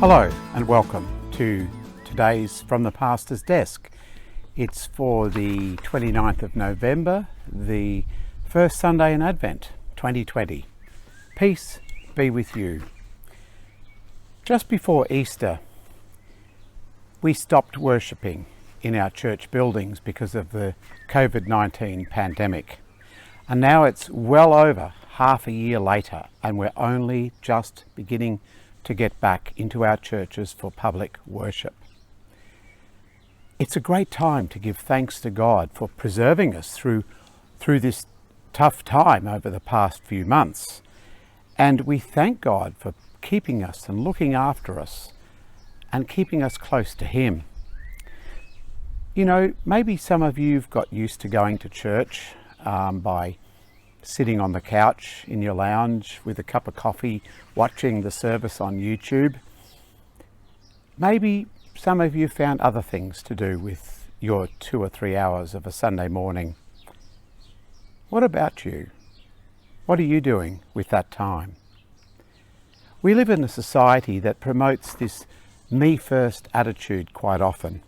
Hello and welcome to today's From the Pastor's Desk. It's for the 29th of November, the first Sunday in Advent 2020. Peace be with you. Just before Easter, we stopped worshipping in our church buildings because of the COVID-19 pandemic. And now it's well over half a year later and we're only just beginning to get back into our churches for public worship. It's a great time to give thanks to God for preserving us through this tough time over the past few months. And we thank God for keeping us and looking after us and keeping us close to Him. You know, maybe some of you've got used to going to church by sitting on the couch in your lounge with a cup of coffee, watching the service on YouTube. Maybe some of you found other things to do with your 2 or 3 hours of a Sunday morning. What about you? What are you doing with that time? We live in a society that promotes this me-first attitude quite often,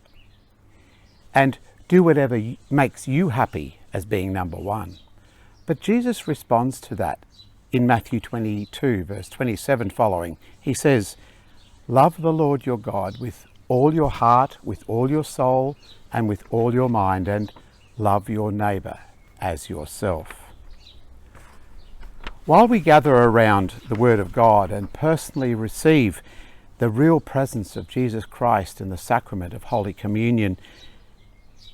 and do whatever makes you happy as being number one. But Jesus responds to that in Matthew 22, verse 27 following. He says, "Love the Lord your God with all your heart, with all your soul, and with all your mind, and love your neighbour as yourself." While we gather around the Word of God and personally receive the real presence of Jesus Christ in the sacrament of Holy Communion,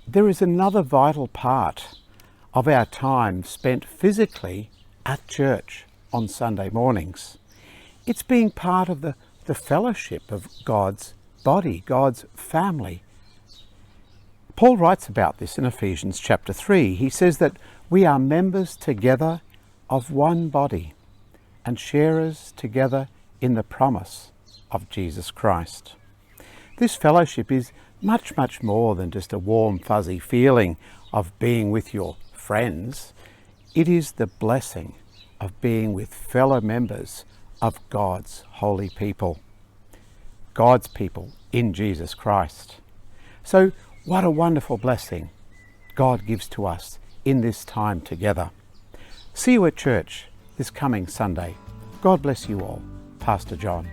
there is another vital part of our time spent physically at church on Sunday mornings. It's being part of the fellowship of God's body, God's family. Paul writes about this in Ephesians chapter 3. He says that we are members together of one body and sharers together in the promise of Jesus Christ. This fellowship is much, much more than just a warm, fuzzy feeling of being with your friends. It is the blessing of being with fellow members of God's holy people, God's people in Jesus Christ. So what a wonderful blessing God gives to us in this time together. See you at church this coming Sunday. God bless you all. Pastor John.